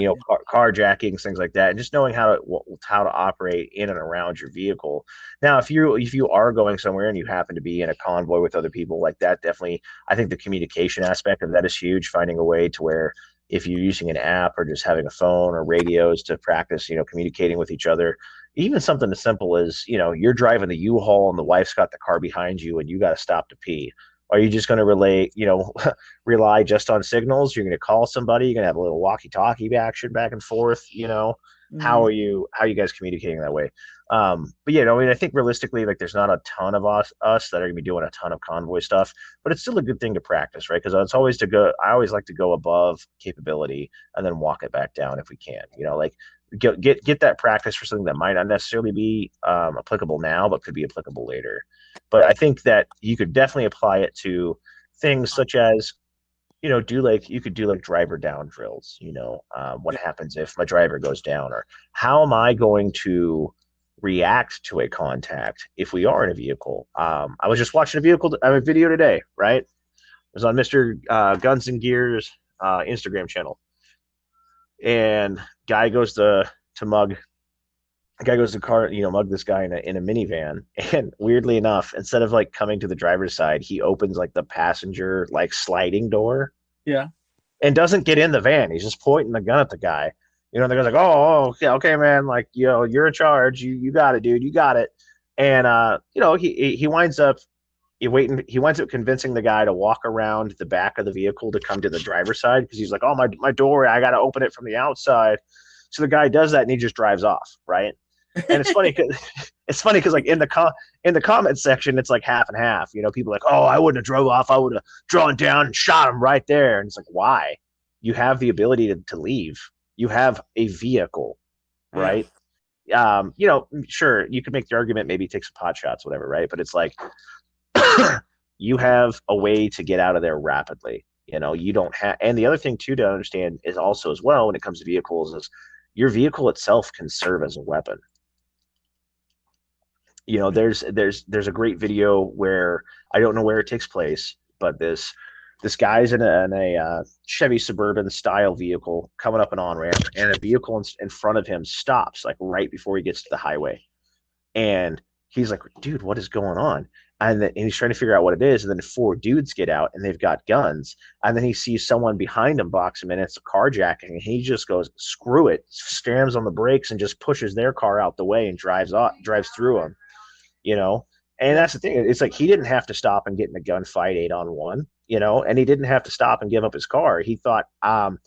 Carjackings, things like that, and just knowing how to operate in and around your vehicle. Now, if you are going somewhere and you happen to be in a convoy with other people like that, definitely, I think the communication aspect of that is huge. Finding a way to where if you're using an app or just having a phone or radios to practice, communicating with each other, even something as simple as, you're driving the U-Haul and the wife's got the car behind you and you got to stop to pee. Are you just going to rely just on signals? You're going to call somebody. You're going to have a little walkie-talkie action back and forth. How are you guys communicating that way? But yeah, I mean, I think realistically, like, there's not a ton of us that are going to be doing a ton of convoy stuff, but it's still a good thing to practice, right? Because it's always I always like to go above capability and then walk it back down if we can. Like get that practice for something that might not necessarily be applicable now, but could be applicable later. But I think that you could definitely apply it to things such as, you could do like driver down drills. What happens if my driver goes down, or how am I going to react to a contact if we are in a vehicle? I was just watching a video today, right? It was on Mr. Guns and Gears Instagram channel, and guy goes to mug guy goes to mug this guy in a minivan, and weirdly enough, instead of like coming to the driver's side, he opens like the passenger like sliding door. Yeah. And doesn't get in the van. He's just pointing the gun at the guy. The guy's like, oh, okay, man, like, you're in charge. You got it, dude. You got it. And he winds up he winds up convincing the guy to walk around the back of the vehicle to come to the driver's side, because he's like, oh, my door, I got to open it from the outside. So the guy does that and he just drives off, right? And it's funny because like in the comment section, it's like half and half. People are like, oh, I wouldn't have drove off. I would have drawn down and shot him right there. And it's like, why? You have the ability to leave. You have a vehicle, right? Yeah. Sure, you could make the argument, maybe take some pot shots, whatever, right? But it's like you have a way to get out of there rapidly. You don't have, and the other thing too to understand is also as well when it comes to vehicles is your vehicle itself can serve as a weapon. There's a great video where I don't know where it takes place, but this guy's in a Chevy Suburban style vehicle coming up an on ramp, and a vehicle in front of him stops like right before he gets to the highway, and he's like, "Dude, what is going on?" And he's trying to figure out what it is, and then four dudes get out and they've got guns, and then he sees someone behind him box him, and it's a carjacking, and he just goes, "Screw it!" Slams on the brakes and just pushes their car out the way and drives through them you know and that's the thing. It's like he didn't have to stop and get in a gunfight 8-on-1, and he didn't have to stop and give up his car. He thought, I'm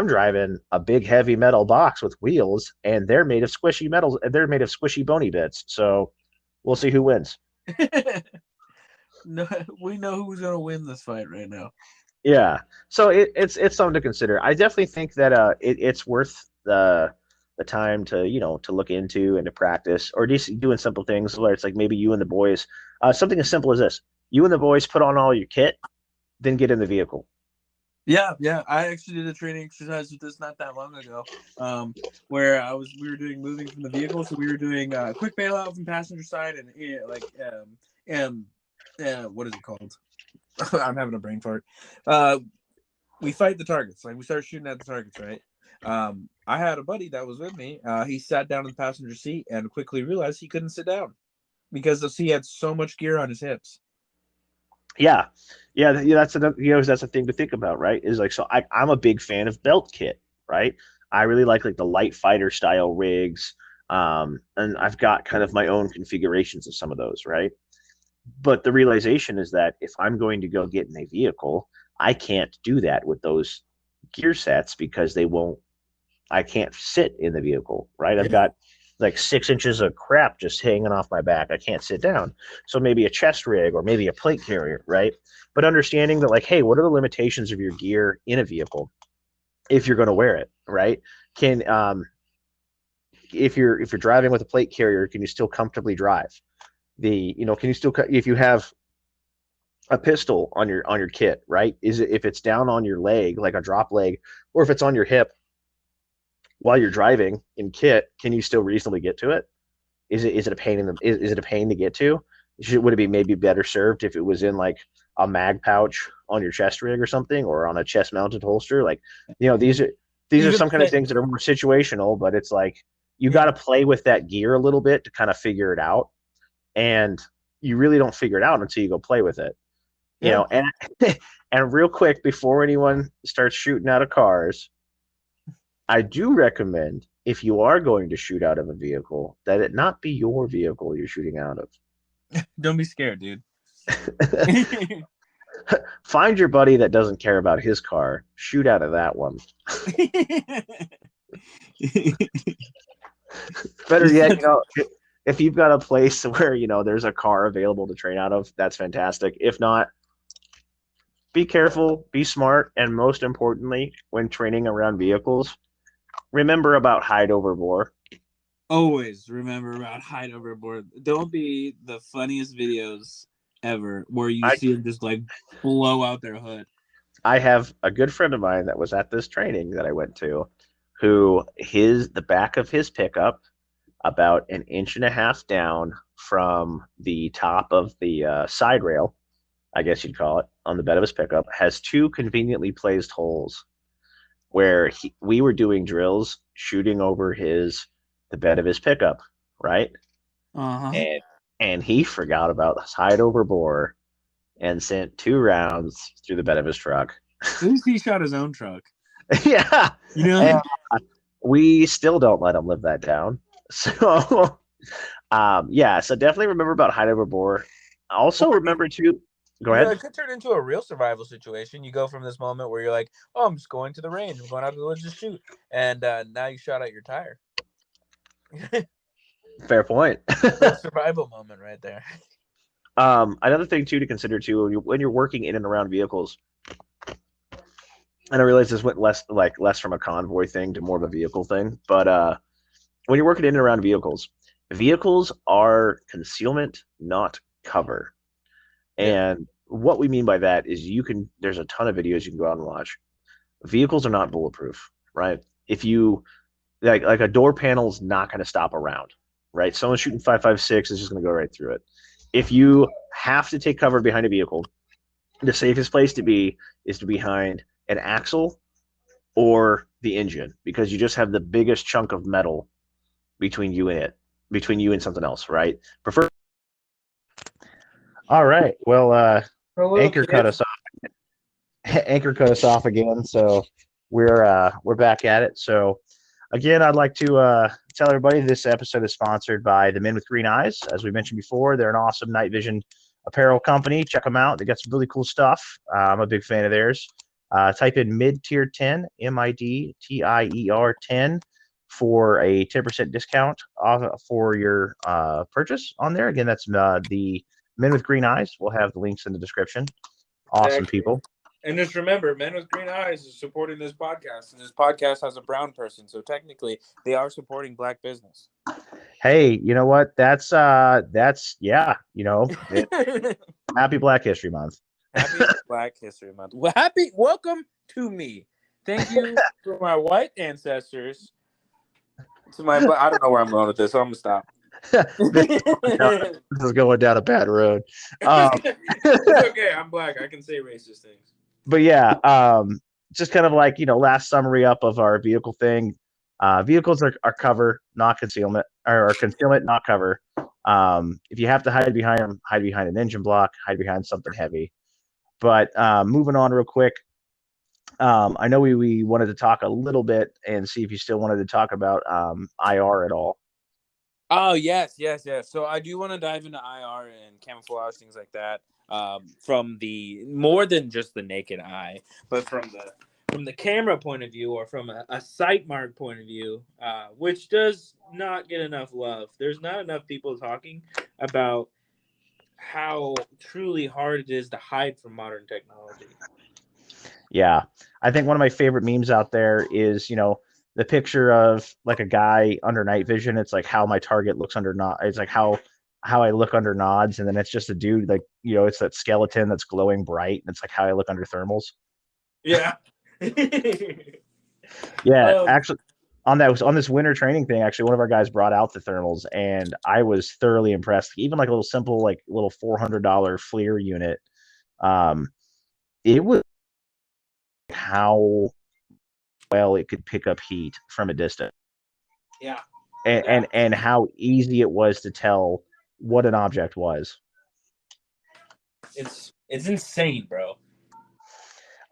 driving a big heavy metal box with wheels, and they're made of squishy metals, they're made of squishy bony bits, so we'll see who wins. No, we know who's gonna win this fight right now. Yeah, so it's something to consider. I definitely think that it's worth the time to look into and to practice, or just doing simple things where it's like maybe you and the boys, something as simple as this: you and the boys put on all your kit, then get in the vehicle. Yeah. I actually did a training exercise with this not that long ago, where we were doing moving from the vehicle. So we were doing quick bailout from passenger side and what is it called? I'm having a brain fart. We fight the targets. Like we start shooting at the targets, right? I had a buddy that was with me. He sat down in the passenger seat and quickly realized he couldn't sit down because he had so much gear on his hips. Yeah. That's that's a thing to think about, right? Is like, so I'm a big fan of belt kit, right? I really like the light fighter style rigs, and I've got kind of my own configurations of some of those, right? But the realization is that if I'm going to go get in a vehicle, I can't do that with those gear sets because I can't sit in the vehicle, right? I've got like 6 inches of crap just hanging off my back. I can't sit down. So maybe a chest rig or maybe a plate carrier, right? But understanding that, like, hey, what are the limitations of your gear in a vehicle if you're going to wear it, right? Can if you're driving with a plate carrier, can you still comfortably drive? Can you still, if you have a pistol on your kit, right? Is it, if it's down on your leg like a drop leg, or if it's on your hip while you're driving in kit, can you still reasonably get to it? Is it a pain is it a pain to get to? Would it be maybe better served if it was in like a mag pouch on your chest rig or something, or on a chest mounted holster? Like, these are some kind of things that are more situational, but it's like you got to play with that gear a little bit to kind of figure it out, and you really don't figure it out until you go play with it. And and real quick before anyone starts shooting out of cars, I do recommend, if you are going to shoot out of a vehicle, that it not be your vehicle you're shooting out of. Don't be scared, dude. Find your buddy that doesn't care about his car. Shoot out of that one. Better yet, if you've got a place where there's a car available to train out of, that's fantastic. If not, be careful, be smart, and most importantly, when training around vehicles, remember about hide overbore. Always remember about hide overboard. Don't be the funniest videos ever where you see them just like blow out their hood. I have a good friend of mine that was at this training that I went to, who the back of his pickup, about 1.5 inches down from the top of the side rail, I guess you'd call it, on the bed of his pickup, has 2 conveniently placed holes where we were doing drills shooting over the bed of his pickup, right? Uh-huh. And he forgot about this hide over bore and sent 2 rounds through the bed of his truck. At least he shot his own truck. Yeah. And we still don't let him live that down. So, so definitely remember about hide over bore. Also remember to go ahead. It could turn into a real survival situation. You go from this moment where you're like, oh, I'm just going to the range. I'm going out to the woods to shoot. And now you shot out your tire. Fair point. Survival moment right there. Another thing too to consider too when you're working in and around vehicles, and I realize this went less from a convoy thing to more of a vehicle thing, but when you're working in and around vehicles are concealment, not cover. And what we mean by that is there's a ton of videos you can go out and watch. Vehicles are not bulletproof, right? If you like a door panel is not going to stop around, right? Someone shooting 5.56 is just going to go right through it. If you have to take cover behind a vehicle, the safest place to be is to behind an axle or the engine, because you just have the biggest chunk of metal between you and something else, right? Prefer. All right. Well, Anchor cut us off. Anchor cut us off again, so we're back at it. So again, I'd like to tell everybody this episode is sponsored by the Men with Green Eyes. As we mentioned before, they're an awesome night vision apparel company. Check them out. They got some really cool stuff. I'm a big fan of theirs. Type in Midtier 10, Midtier 10 for a 10% discount off for your purchase on there. Again, that's the Men with Green Eyes. We'll have the links in the description. Awesome people. And just remember, Men with Green Eyes is supporting this podcast, and this podcast has a brown person, so technically they are supporting Black business. Hey, you know what? That's yeah, happy Black History Month. Happy Black History Month. Well, welcome to me. Thank you for my white ancestors. I don't know where I'm going with this, so I'm gonna stop. This is going down a bad road. It's okay. I'm Black. I can say racist things. But yeah, just kind of like, last summary up of our vehicle thing. Vehicles are cover, not concealment, or concealment, not cover. If you have to hide behind them, hide behind an engine block, hide behind something heavy. But moving on real quick, I know we wanted to talk a little bit and see if you still wanted to talk about IR at all. Oh, yes. So I do want to dive into IR and camouflage, things like that, from the more than just the naked eye, but from the camera point of view, or from a sight mark point of view, which does not get enough love. There's not enough people talking about how truly hard it is to hide from modern technology. Yeah, I think one of my favorite memes out there is, the picture of like a guy under night vision. It's like how my target looks under it's like how I look under nods, and then it's just a dude, like, it's that skeleton that's glowing bright, and it's like how I look under thermals. Yeah. Yeah, actually, on this winter training thing, actually, one of our guys brought out the thermals, and I was thoroughly impressed. Even like a little simple, like little $400 FLIR unit, it was how well it could pick up heat from a distance. Yeah. And how easy it was to tell what an object was. It's insane, bro.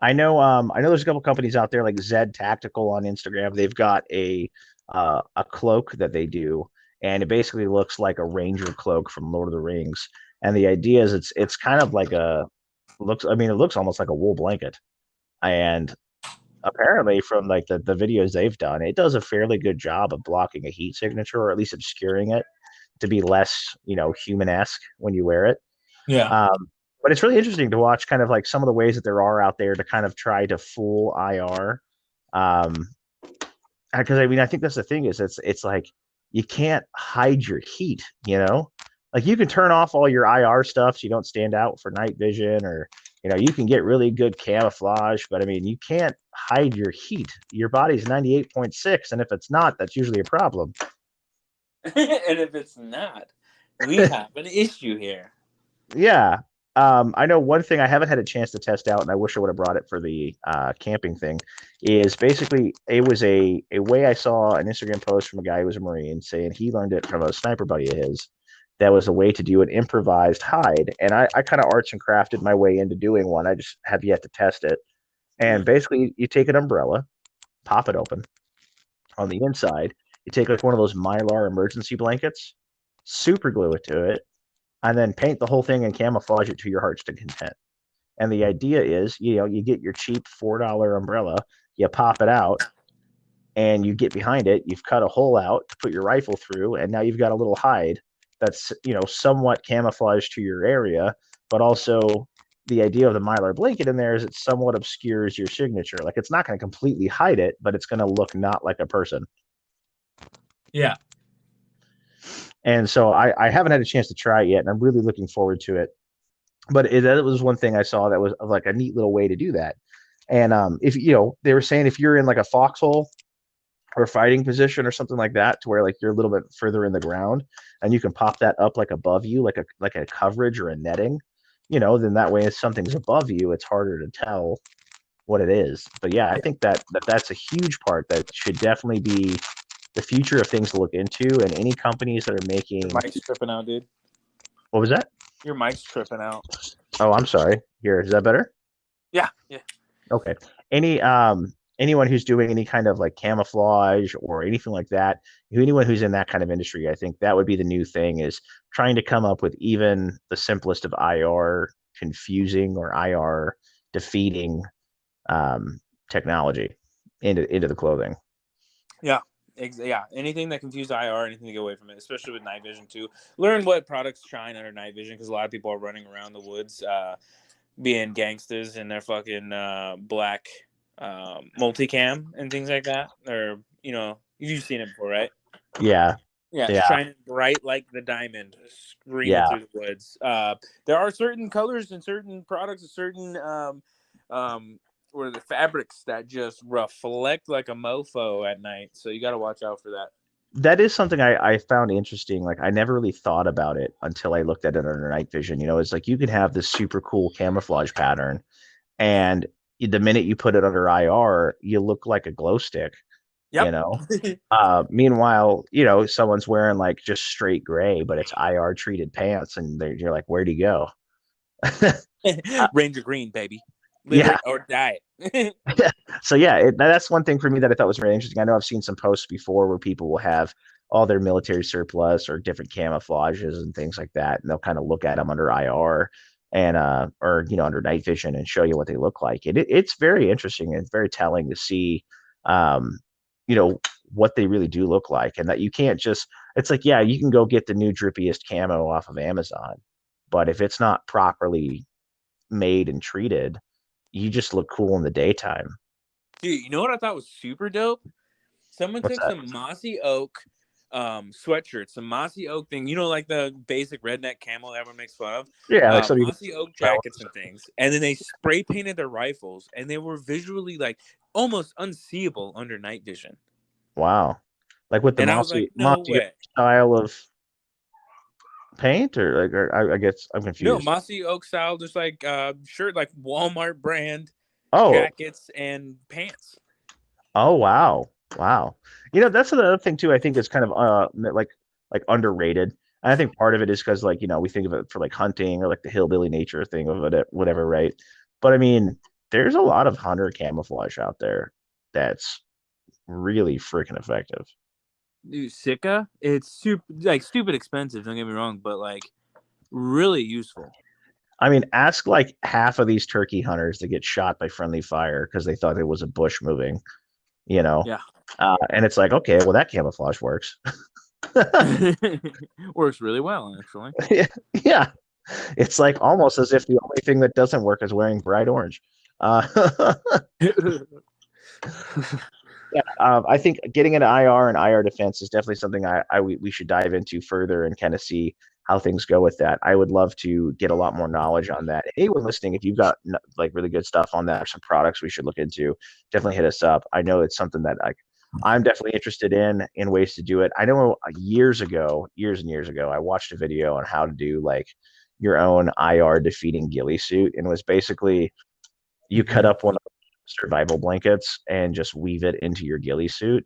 I know there's a couple companies out there like Zed Tactical on Instagram. They've got a cloak that they do, and it basically looks like a ranger cloak from Lord of the Rings. And the idea is it's kind of like it looks almost like a wool blanket. And apparently from like the videos they've done, it does a fairly good job of blocking a heat signature, or at least obscuring it to be less, human-esque when you wear it. Yeah. But it's really interesting to watch kind of like some of the ways that there are out there to kind of try to fool IR. Because I think that's the thing, is it's like you can't hide your heat, like you can turn off all your IR stuff so you don't stand out for night vision, or you can get really good camouflage, but I mean, you can't hide your heat. Your body's 98.6, and if it's not, that's usually a problem. And if it's not, we have an issue here. Yeah. I know one thing I haven't had a chance to test out, and I wish I would have brought it for the camping thing, is basically it was a way I saw an Instagram post from a guy who was a Marine saying he learned it from a sniper buddy of his. That was a way to do an improvised hide. And I kind of arts and crafted my way into doing one. I just have yet to test it. And basically, you take an umbrella, pop it open. On the inside, you take like one of those Mylar emergency blankets, super glue it to it, and then paint the whole thing and camouflage it to your heart's content. And the idea is, you get your cheap $4 umbrella, you pop it out, and you get behind it. You've cut a hole out to put your rifle through, and now you've got a little hide that's somewhat camouflaged to your area, but also the idea of the Mylar blanket in there is it somewhat obscures your signature. Like, it's not going to completely hide it, but it's going to look not like a person. Yeah. And so I haven't had a chance to try it yet, and I'm really looking forward to it. But that was one thing I saw that was like a neat little way to do that. And if they were saying if you're in like a foxhole or fighting position or something like that, to where like you're a little bit further in the ground, and you can pop that up like above you, like a coverage or a netting, then that way if something's above you, it's harder to tell what it is. But yeah, I think that's a huge part that should definitely be the future of things to look into. And any companies that are Your making, mic's tripping out, dude. what was that? Your mic's tripping out. Oh, I'm sorry. Here, is that better? Yeah, yeah. Okay. Any anyone who's doing any kind of like camouflage or anything like that, anyone who's in that kind of industry, I think that would be the new thing, is trying to come up with even the simplest of IR confusing or IR defeating technology into the clothing. Yeah. Yeah, anything that confuses IR, anything to get away from it, especially with night vision too. Learn what products shine under night vision, because a lot of people are running around the woods being gangsters in their fucking black multicam and things like that. Or you've seen it before, right? Yeah. Yeah, Yeah. shining bright like the diamond, screaming Yeah. through the woods. There are certain colors and certain products, and certain or the fabrics that just reflect like a mofo at night. So you got to watch out for that. That is something I found interesting. Like I never really thought about it until I looked at it under night vision. It's like you can have this super cool camouflage pattern, and the minute you put it under IR, you look like a glow stick. Yep. Meanwhile, someone's wearing like just straight gray, but it's IR treated pants, and you're like, where'd he go? Ranger green, baby. Live Yeah. it or die it. So yeah, that's one thing for me that I thought was very interesting. I know I've seen some posts before where people will have all their military surplus or different camouflages and things like that, and they'll kind of look at them under IR and or under night vision and show you what they look like. It's very interesting and very telling to see um, what they really do look like, and that you can't just. It's like, yeah, you can go get the new drippiest camo off of Amazon, but if it's not properly made and treated, you just look cool in the daytime. Dude, you know what I thought was super dope? Someone What's took that? some mossy oak sweatshirts, some mossy oak thing, like the basic redneck camo that everyone makes fun of. Yeah, like some you Mossy oak jackets and things. And then they spray painted their rifles, and they were visually like almost unseeable under night vision. Wow. Like with the And I was like, no mossy way. style of paint, or like, I guess I'm No, confused. mossy oak style, just like shirt, like Walmart brand Oh, jackets and pants. oh, wow. Wow. That's another thing too, I think is kind of like underrated. And I think part of it is because like, we think of it for like hunting or like the hillbilly nature thing of it, whatever, right? But I mean, there's a lot of hunter camouflage out there that's really freaking effective. Dude, Sika, it's super like stupid expensive, don't get me wrong, but like really useful. I mean, ask like half of these turkey hunters to get shot by friendly fire because they thought it was a bush moving, you know. Yeah. And it's like, okay, well, that camouflage works. Works really well, actually. Yeah, it's like almost as if the only thing that doesn't work is wearing bright orange. Yeah, I think getting into IR and IR defense is definitely something we should dive into further and kind of see how things go with that. I would love to get a lot more knowledge on that. Anyone listening, if you've got like really good stuff on that or some products we should look into, definitely hit us up. I know it's something that I'm definitely interested in ways to do it. I know years and years ago, I watched a video on how to do like your own IR defeating ghillie suit, and it was basically you cut up one of the survival blankets and just weave it into your ghillie suit.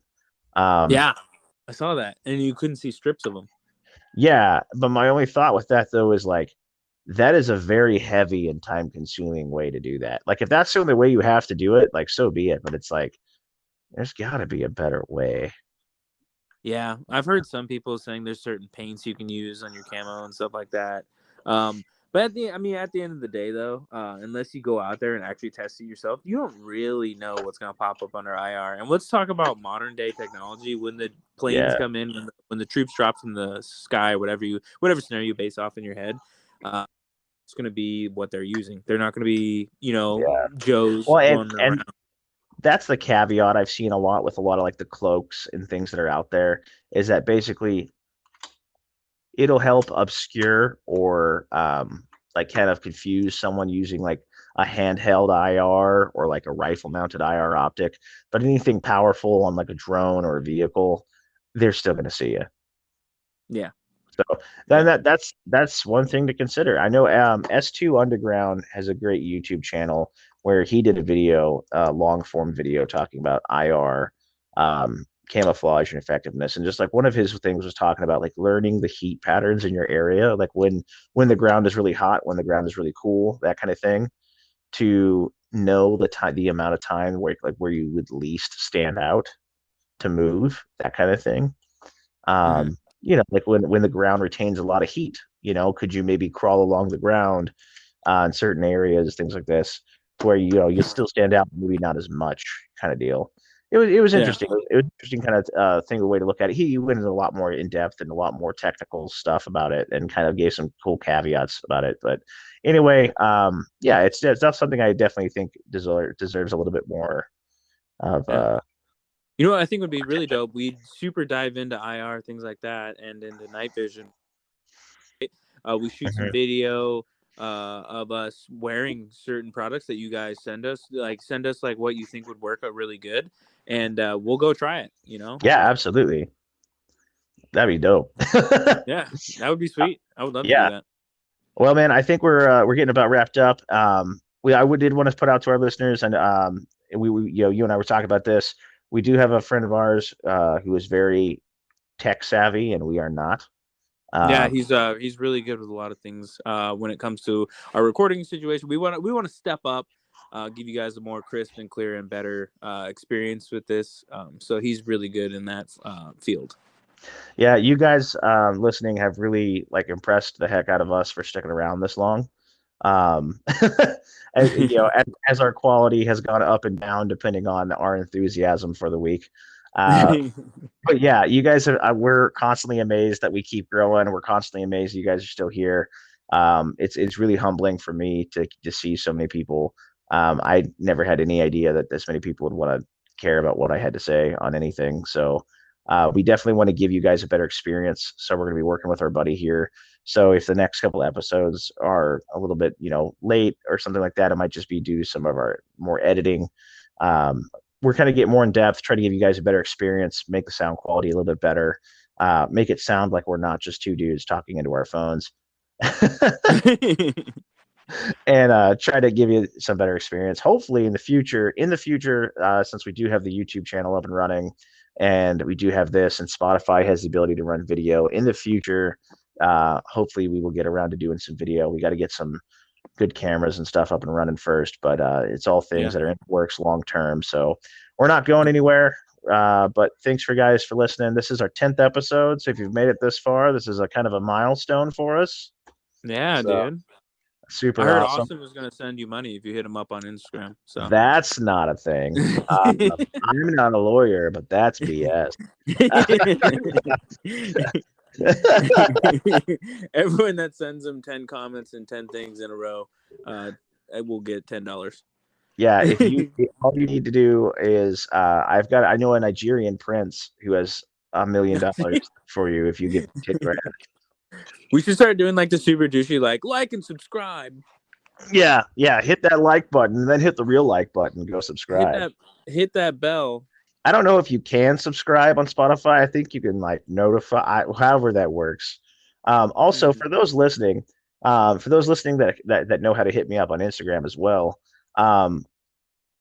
Yeah, I saw that, and you couldn't see strips of them. Yeah, but my only thought with that though is like that is a very heavy and time consuming way to do that. Like if that's the only way you have to do it, like so be it. But it's like there's got to be a better way. Yeah, I've heard some people saying there's certain paints you can use on your camo and stuff like that. But at the end of the day, though, unless you go out there and actually test it yourself, you don't really know what's gonna pop up under IR. And let's talk about modern day technology. When the planes Yeah, come in, when the troops drop from the sky, whatever scenario you base off in your head, it's gonna be what they're using. They're not gonna be, yeah. Joes Well, running and around. that's the caveat I've seen a lot with a lot of like the cloaks and things that are out there, is that basically it'll help obscure or like kind of confuse someone using like a handheld IR or like a rifle mounted IR optic, but anything powerful on like a drone or a vehicle, they're still going to see you. Yeah. So then that's one thing to consider. I know S2 Underground has a great YouTube channel where he did a video, long form video talking about IR, camouflage and effectiveness. And just like one of his things was talking about like learning the heat patterns in your area, like when the ground is really hot, when the ground is really cool, that kind of thing, to know the amount of time where you would least stand out to move, that kind of thing. Mm-hmm. Like when the ground retains a lot of heat, could you maybe crawl along the ground in certain areas, things like this, where you still stand out, maybe not as much, kind of deal. It was Yeah. interesting. It was interesting kind of thing, a way to look at it. He went into a lot more in depth and a lot more technical stuff about it, and kind of gave some cool caveats about it. But anyway, yeah, it's not something I definitely think deserves a little bit more of Yeah. You know what I think would be really dope? We'd super dive into IR, things like that, and into night vision. We shoot some Mhm. video of us wearing certain products that you guys send us. Like, send us like what you think would work out really good, and we'll go try it. Yeah, absolutely. That'd be dope. Yeah, that would be sweet. I would love to do Yeah. that. Well, man, I think we're getting about wrapped up. Did want to put out to our listeners, and you and I were talking about this. We do have a friend of ours who is very tech savvy, and we are not. Yeah, Um, he's really good with a lot of things when it comes to our recording situation. We want to step up, give you guys a more crisp and clear and better experience with this. So he's really good in that field. yeah, you guys listening have really like impressed the heck out of us for sticking around this long. Um, as our quality has gone up and down depending on our enthusiasm for the week. Uh, but yeah, you guys we're constantly amazed that we keep growing. We're constantly amazed you guys are still here. It's really humbling for me to see so many people. I never had any idea that this many people would want to care about what I had to say on anything. So we definitely want to give you guys a better experience. So we're going to be working with our buddy here. So if the next couple episodes are a little bit, late or something like that, it might just be due to some of our more editing. We're kind of get more in depth, try to give you guys a better experience, make the sound quality a little bit better, make it sound like we're not just two dudes talking into our phones, and try to give you some better experience. Hopefully, in the future, since we do have the YouTube channel up and running, and we do have this, and Spotify has the ability to run video in the future. Hopefully, we will get around to doing some video. We got to get some good cameras and stuff up and running first, but it's all things Yeah. that are in the works long term. So we're not going anywhere. But thanks for guys for listening. This is our 10th episode. So if you've made it this far, this is a kind of a milestone for us. Yeah, So dude. I super heard awesome. Austin was gonna send you money if you hit him up on Instagram. So That's not a thing. I'm not a lawyer, but that's BS. everyone that sends him 10 comments and 10 things in a row, I will get $10. Yeah, all you need to do is I know a Nigerian prince who has $1 million for you if you give 10 grand. We should start doing like the super douchey, like and subscribe. Yeah, hit that like button, and then hit the real like button. Go Hit subscribe. that bell. I don't know if you can subscribe on Spotify. I think you can like notify, however that works. Also, Mm. for those listening, that know how to hit me up on Instagram as well. Um,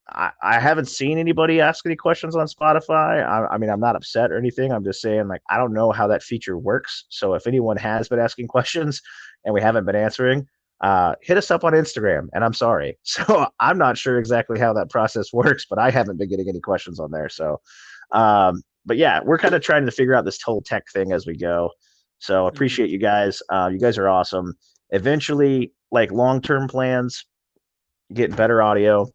I haven't seen anybody ask any questions on Spotify. I mean, I'm not upset or anything. I'm just saying, like, I don't know how that feature works. So if anyone has been asking questions and we haven't been answering, hit us up on Instagram. And I'm sorry. So I'm not sure exactly how that process works, but I haven't been getting any questions on there. So, but yeah, we're kind of trying to figure out this whole tech thing as we go. So Mm-hmm. appreciate you guys. You guys are awesome. Eventually, like long-term plans, getting better audio,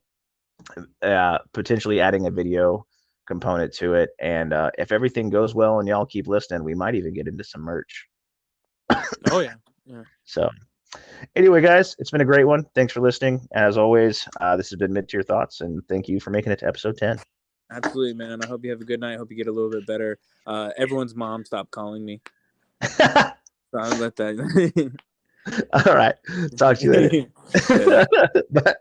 potentially adding a video component to it. And if everything goes well and y'all keep listening, we might even get into some merch. Oh yeah. Yeah. So anyway, guys, it's been a great one. Thanks for listening. As always, this has been Mid-Tier Thoughts, and thank you for making it to episode 10. Absolutely, man. I hope you have a good night. I hope you get a little bit better. Everyone's mom stopped calling me. So I'll let that. All right. Talk to you later. Later. Bye.